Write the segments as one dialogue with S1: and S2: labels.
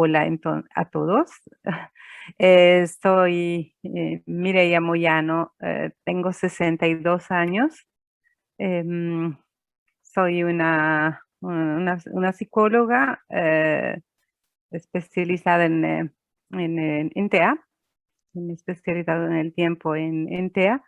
S1: hola a todos. Soy Mireia Moyano, tengo 62 años. Em, Soy una psicóloga especializada en TEA, me he especializado en el tiempo en TEA.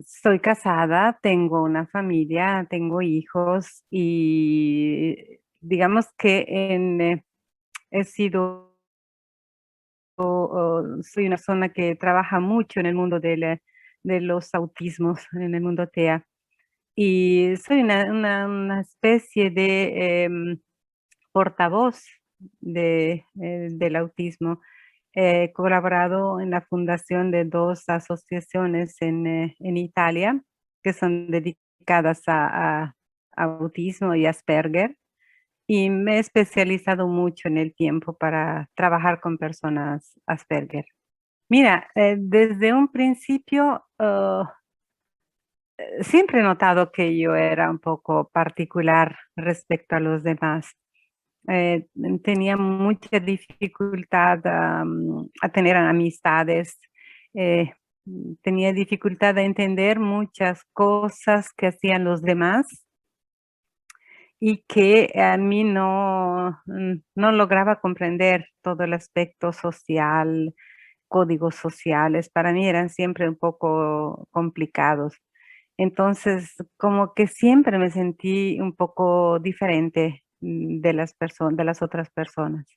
S1: Soy casada, tengo una familia, tengo hijos y digamos que he sido, soy una persona que trabaja mucho en el mundo de los autismos, en el mundo TEA. Y soy una especie de portavoz del autismo. He colaborado en la fundación de dos asociaciones en Italia que son dedicadas a autismo y Asperger, y me he especializado mucho en el tiempo para trabajar con personas Asperger. Mira, desde un principio siempre he notado que yo era un poco particular respecto a los demás. Eh, Tenía mucha dificultad a tener amistades. eh, Tenía dificultad de entender muchas cosas que hacían los demás y que a mí no lograba comprender todo el aspecto social, códigos sociales. Para mí eran siempre un poco complicados. Entonces, como que siempre me sentí un poco diferente de las personas, de las otras personas.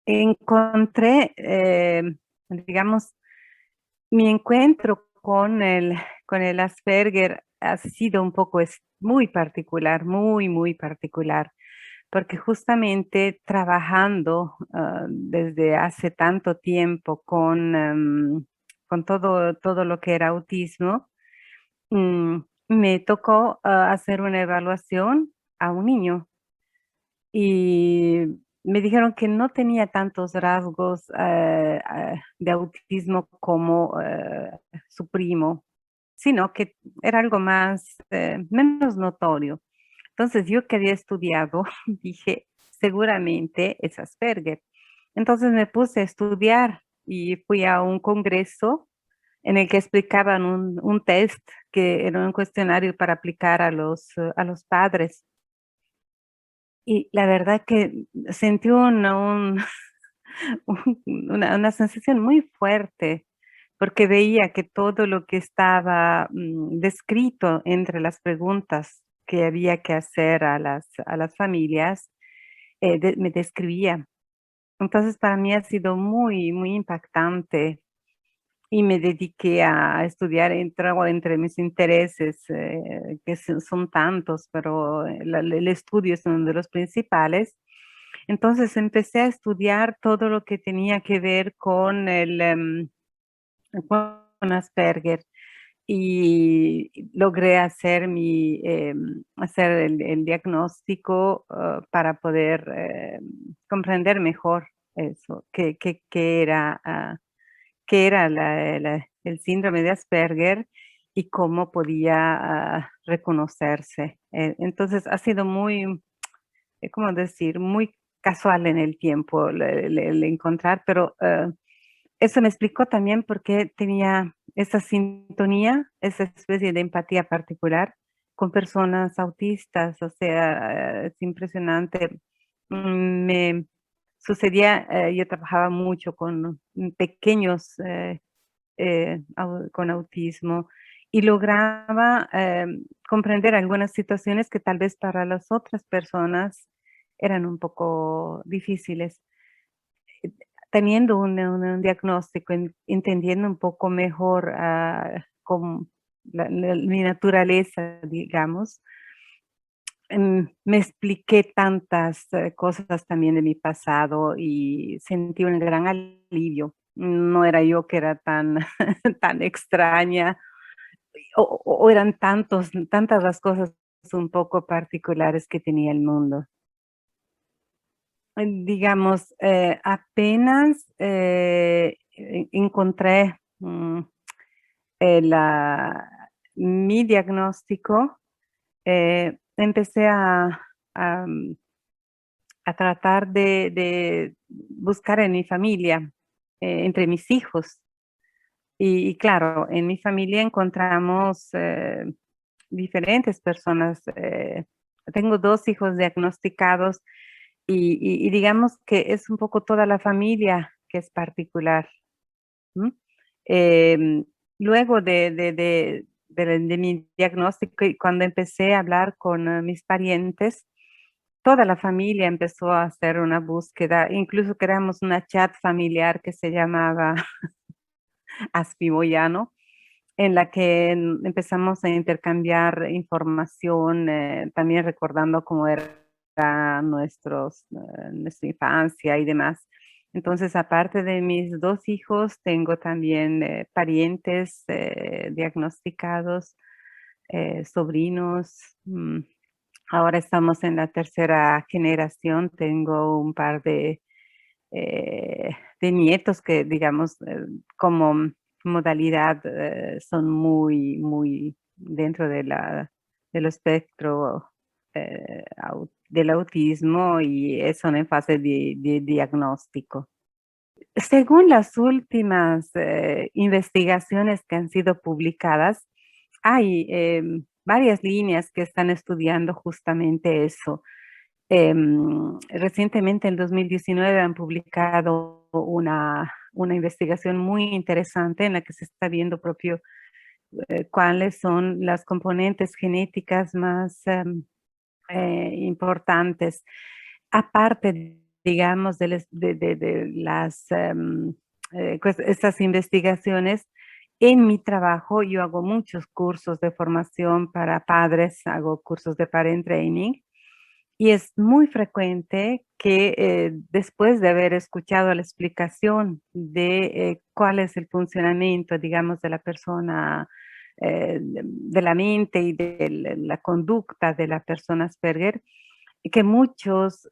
S1: Encontré, digamos, mi encuentro con el Asperger ha sido un poco, es muy particular, muy particular, porque justamente trabajando desde hace tanto tiempo con todo lo que era autismo. Me tocó hacer una evaluación a un niño y me dijeron que no tenía tantos rasgos de autismo como su primo, sino que era algo más, menos notorio. Entonces yo que había estudiado, dije, seguramente es Asperger. Entonces me puse a estudiar y fui a un congreso en el que explicaban un test que era un cuestionario para aplicar a los padres. Y la verdad que sentí una sensación muy fuerte, porque veía que todo lo que estaba descrito entre las preguntas que había que hacer a las familias, me describía. Entonces para mí ha sido muy impactante y me dediqué a estudiar, entre mis intereses, que son tantos, pero el estudio es uno de los principales. Entonces empecé a estudiar todo lo que tenía que ver con Asperger y logré hacer el diagnóstico para poder comprender mejor eso, qué era el síndrome de Asperger y cómo podía reconocerse. Entonces ha sido ¿cómo decir? Muy casual en el tiempo el encontrar, pero eso me explicó también por qué tenía esa sintonía, esa especie de empatía particular con personas autistas. O sea, es impresionante. Me sucedía, yo trabajaba mucho con pequeños con autismo y lograba comprender algunas situaciones que tal vez para las otras personas eran un poco difíciles. Eh, Teniendo un diagnóstico, entendiendo un poco mejor con mi naturaleza, digamos, me expliqué tantas cosas también de mi pasado y sentí un gran alivio. No era yo que era tan, tan extraña, o eran tantas las cosas un poco particulares que tenía el mundo. Digamos, apenas encontré mi diagnóstico, empecé a, a tratar de buscar en mi familia, entre mis hijos. Y claro, en mi familia encontramos diferentes personas. Tengo 2 hijos diagnosticados y digamos que es un poco toda la familia que es particular, ¿m? Em, Luego de mi diagnóstico y cuando empecé a hablar con, mis parientes, toda la familia empezó a hacer una búsqueda, incluso creamos una chat familiar que se llamaba Aspiboyano, en la que empezamos a intercambiar información, también recordando cómo era nuestra infancia y demás. Entonces, aparte de mis 2 hijos, tengo también, parientes, diagnosticados, sobrinos. Ahora estamos en la tercera generación, tengo un par de nietos que, digamos, como modalidad, son muy dentro del espectro, del autismo y son en fase de diagnóstico. Según las últimas, investigaciones que han sido publicadas, hay, varias líneas que están estudiando justamente eso. Recientemente, en 2019, han publicado una investigación muy interesante en la que se está viendo propio, cuáles son las componentes genéticas más, importantes. Aparte, digamos, de las, pues, estas investigaciones, en mi trabajo yo hago muchos cursos de formación para padres, hago cursos de parent training, y es muy frecuente que, después de haber escuchado la explicación de, cuál es el funcionamiento, digamos, de la persona, de la mente y de la conducta de la persona Asperger, y que muchos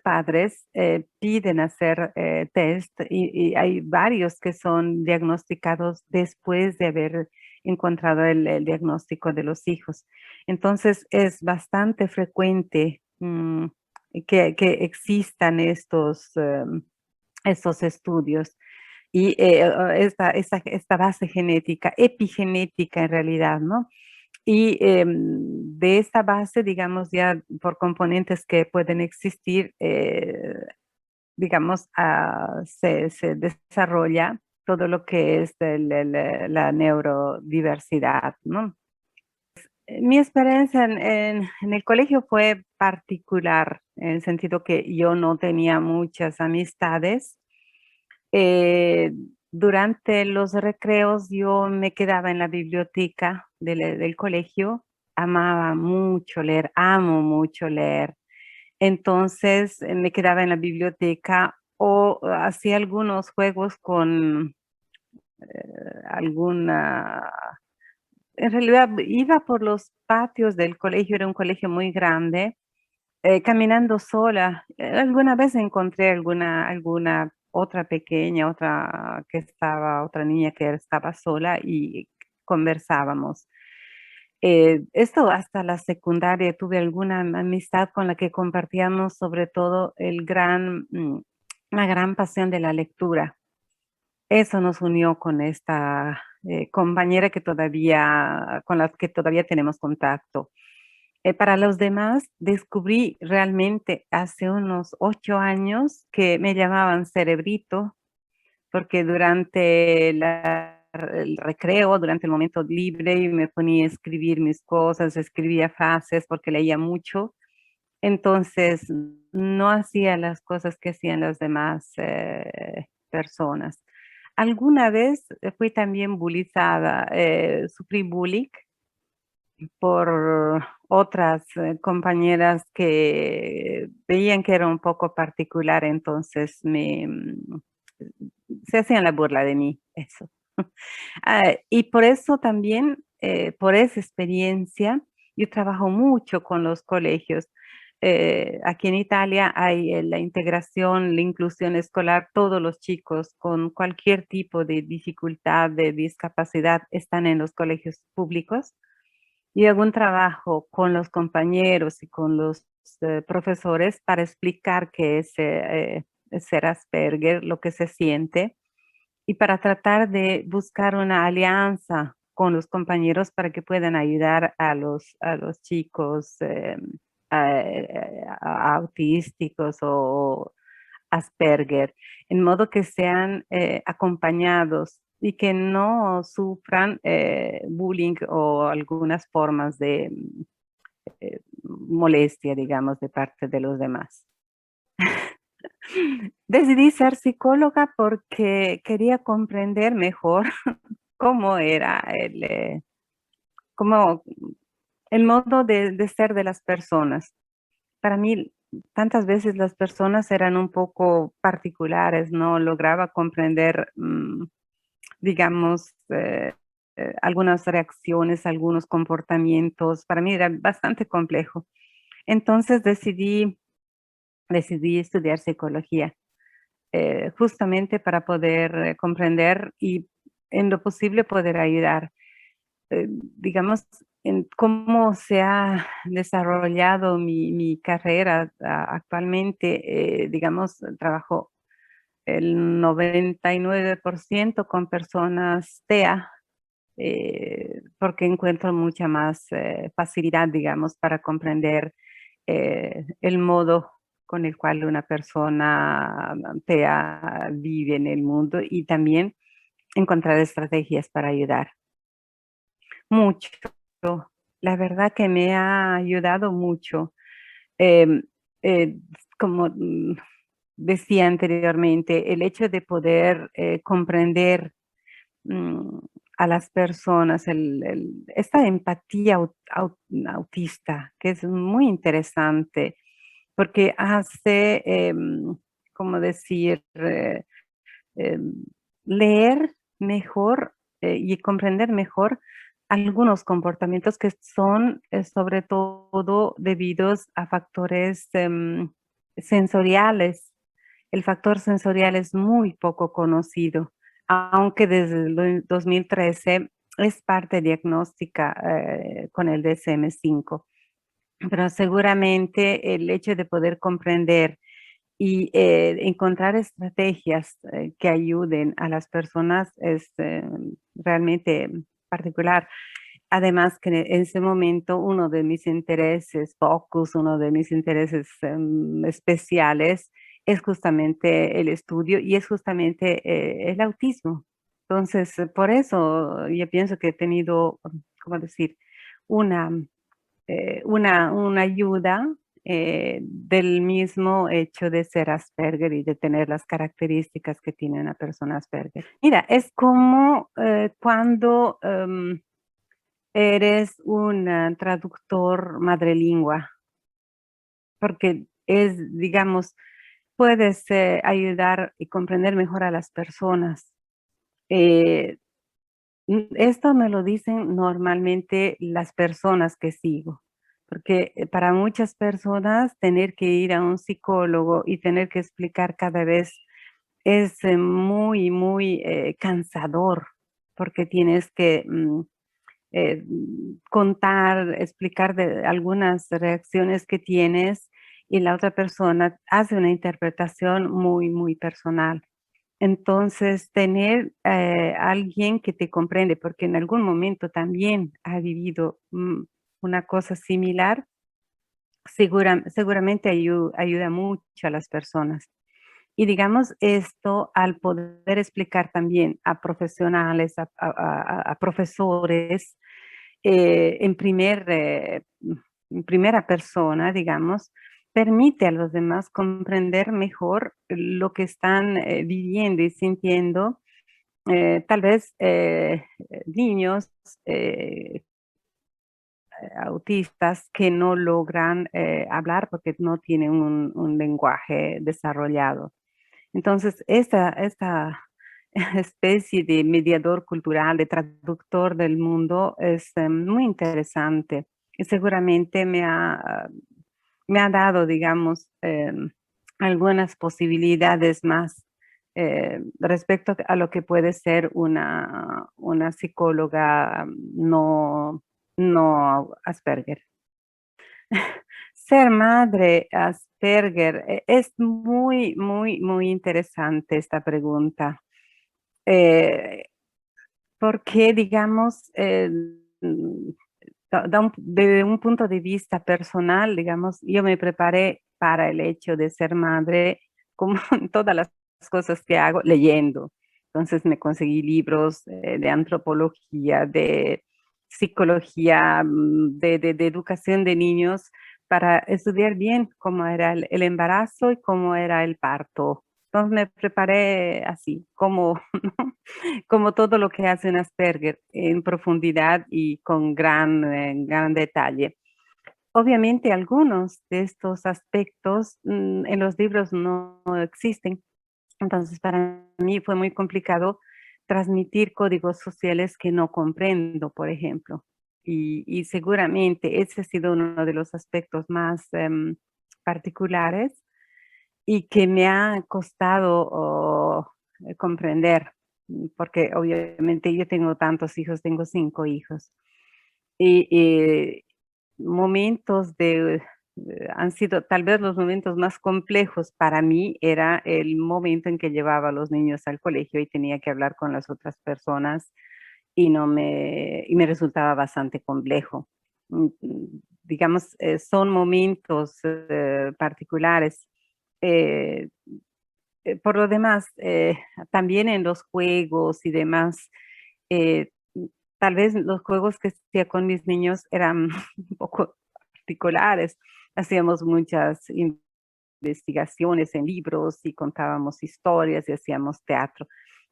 S1: padres, piden hacer, test y hay varios que son diagnosticados después de haber encontrado el diagnóstico de los hijos. Entonces, es bastante frecuente, que existan estos estudios y, esta base genética, epigenética en realidad, ¿no? Y, de esta base, digamos, ya por componentes que pueden existir, digamos, se desarrolla todo lo que es la neurodiversidad, ¿no? Mi experiencia en el colegio fue particular, en el sentido que yo no tenía muchas amistades. Eh, Durante los recreos yo me quedaba en la biblioteca del colegio, amaba mucho leer, amo mucho leer. Entonces, me quedaba en la biblioteca o hacía algunos juegos con, alguna en realidad iba por los patios del colegio, era un colegio muy grande, caminando sola. Alguna vez encontré alguna otra pequeña, otra niña que estaba sola y conversábamos. Esto hasta la secundaria, tuve alguna amistad con la que compartíamos sobre todo la gran pasión de la lectura. Eso nos unió con esta, compañera con la que todavía tenemos contacto. Para los demás, descubrí realmente hace unos 8 años que me llamaban Cerebrito, porque durante el recreo, durante el momento libre, me ponía a escribir mis cosas, escribía frases porque leía mucho. Entonces, no hacía las cosas que hacían las demás, personas. Alguna vez fui también bulizada, sufrí bullying por otras, compañeras que veían que era un poco particular, entonces se hacían la burla de mí, eso. Y por eso también, por esa experiencia, yo trabajo mucho con los colegios. Aquí en Italia hay, la integración, la inclusión escolar, todos los chicos con cualquier tipo de dificultad, de discapacidad, están en los colegios públicos. Y hago un trabajo con los compañeros y con los profesores para explicar qué es ser Asperger, lo que se siente y para tratar de buscar una alianza con los compañeros para que puedan ayudar a los chicos autísticos o Asperger, en modo que sean acompañados y que no sufran bullying o algunas formas de molestia, digamos, de parte de los demás. Decidí ser psicóloga porque quería comprender mejor cómo era cómo el modo de ser de las personas. Para mí, tantas veces las personas eran un poco particulares, no lograba comprender, digamos, algunas reacciones, algunos comportamientos. Para mí era bastante complejo. Entonces decidí estudiar psicología, justamente para poder comprender y en lo posible poder ayudar. Digamos, en cómo se ha desarrollado mi carrera actualmente, digamos, trabajo el 99% con personas TEA, porque encuentro mucha más facilidad, digamos, para comprender el modo con el cual una persona TEA vive en el mundo y también encontrar estrategias para ayudar. Mucho. La verdad que me ha ayudado mucho. Em, eh, como decía anteriormente, el hecho de poder comprender mm, a las personas, esta empatía autista, que es muy interesante, porque hace, como decir, em, leer mejor y comprender mejor algunos comportamientos que son sobre todo debidos a factores sensoriales. El factor sensorial es muy poco conocido, aunque desde el 2013 es parte diagnóstica con el DSM-5. Pero seguramente el hecho de poder comprender y encontrar estrategias que ayuden a las personas es realmente particular. Además que en ese momento uno de mis intereses, focus, uno de mis intereses especiales es justamente el estudio y es justamente el autismo. Entonces, por eso yo pienso que he tenido, ¿cómo decir?, una una ayuda del mismo hecho de ser Asperger y de tener las características que tiene una persona Asperger. Mira, es como cuando eres un traductor madrelingua, porque es, digamos, puedes ayudar y comprender mejor a las personas. Eh, Esto me lo dicen normalmente las personas que sigo, porque para muchas personas tener que ir a un psicólogo y tener que explicar cada vez es muy cansador, porque tienes que contar, explicar de algunas reacciones que tienes y la otra persona hace una interpretación muy personal. Entonces, tener alguien que te comprende, porque en algún momento también ha vivido una cosa similar, seguramente ayuda mucho a las personas. Y digamos esto al poder explicar también a profesionales, a profesores, en primera persona, digamos, permite a los demás comprender mejor lo que están viviendo y sintiendo, tal vez niños autistas que no logran hablar porque no tienen un lenguaje desarrollado. Entonces, esta especie de mediador cultural, de traductor del mundo, es muy interesante y seguramente me ha dado, digamos, algunas posibilidades más respecto a lo que puede ser una psicóloga no Asperger. Ser madre Asperger, es muy, muy, muy interesante esta pregunta. Eh, Porque, digamos, desde un punto de vista personal, digamos, yo me preparé para el hecho de ser madre, como en todas las cosas que hago, leyendo. Entonces me conseguí libros de antropología, de psicología, de educación de niños, para estudiar bien cómo era el embarazo y cómo era el parto. Entonces me preparé así, como, como todo lo que hace un Asperger, en profundidad y con gran detalle. Obviamente algunos de estos aspectos en los libros no existen, entonces para mí fue muy complicado transmitir códigos sociales que no comprendo, por ejemplo. Y seguramente ese ha sido uno de los aspectos más particulares y que me ha costado comprender, porque obviamente yo tengo tantos hijos, tengo 5 hijos. Y momentos han sido tal vez los momentos más complejos para mí era el momento en que llevaba a los niños al colegio y tenía que hablar con las otras personas y me resultaba bastante complejo. Digamos, son momentos particulares. Eh, por lo demás, también en los juegos y demás, eh, tal vez los juegos que hacía con mis niños eran un poco particulares. Hacíamos muchas investigaciones en libros y contábamos historias y hacíamos teatro.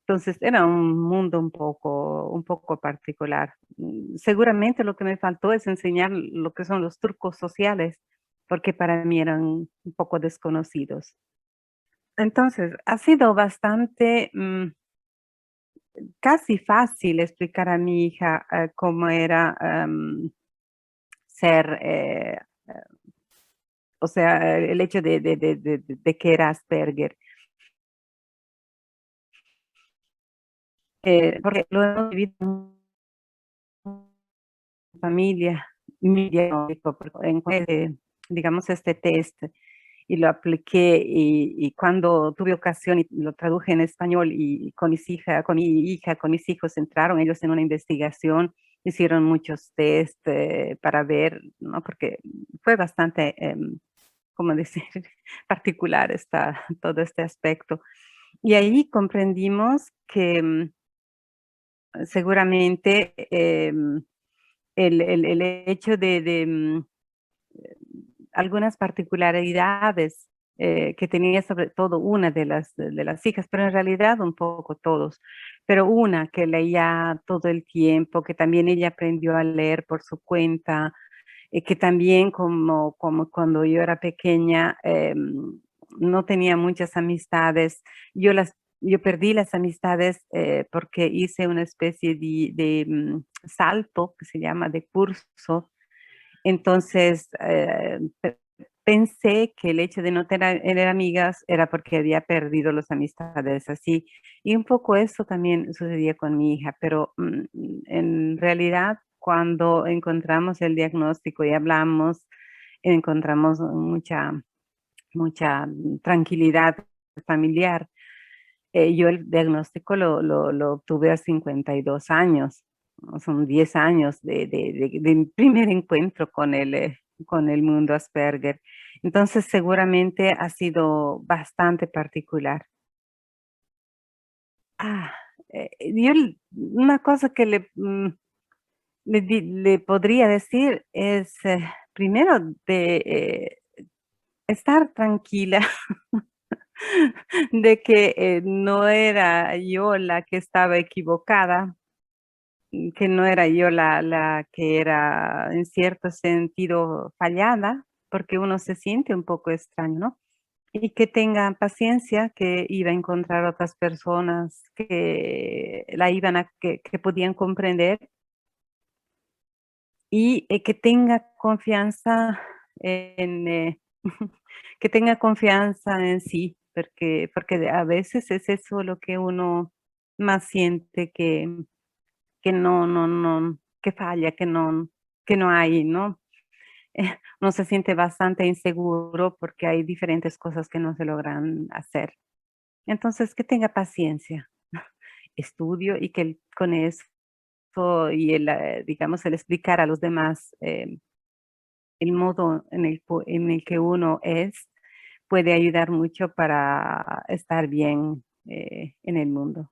S1: Entonces era un mundo un poco particular. Seguramente lo que me faltó es enseñar lo que son los trucos sociales, porque para mí eran un poco desconocidos. Entonces, ha sido bastante, casi fácil explicar a mi hija, cómo era, ser, o sea, el hecho de que era Asperger, porque lo hemos vivido en familia, mi diagnóstico, porque encontré, digamos, este test y lo apliqué y cuando tuve ocasión y lo traduje en español y con mi hija, con mis hijos entraron ellos en una investigación, hicieron muchos test para ver, ¿no? Porque fue bastante, ¿cómo decir? Particular todo este aspecto. Y ahí comprendimos que seguramente el hecho algunas particularidades que tenía sobre todo una de las hijas, pero en realidad un poco todos, pero una que leía todo el tiempo, que también ella aprendió a leer por su cuenta, que también como cuando yo era pequeña no tenía muchas amistades, yo perdí las amistades porque hice una especie salto, que se llama, de curso. Entonces, pensé que el hecho de no tener amigas era porque había perdido las amistades así. Y un poco eso también sucedía con mi hija, pero en realidad cuando encontramos el diagnóstico y hablamos, encontramos mucha tranquilidad familiar. Yo el diagnóstico lo obtuve a 52 años, ¿no? Son 10 años de mi primer encuentro con el mundo Asperger. Entonces, seguramente ha sido bastante particular. Ah, una cosa que le podría decir es, primero, de estar tranquila de que no era yo la que estaba equivocada, que no era yo la que era en cierto sentido fallada, porque uno se siente un poco extraño, ¿no? Y que tenga paciencia, que iba a encontrar otras personas que podían comprender y que tenga confianza en, que tenga confianza en sí, porque a veces es eso lo que uno más siente que no, que falla, que no hay, ¿no? uno se siente bastante inseguro porque hay diferentes cosas que no se logran hacer. Entonces, que tenga paciencia, estudio y que con eso y digamos, el explicar a los demás el modo en el que uno es, puede ayudar mucho para estar bien en el mundo.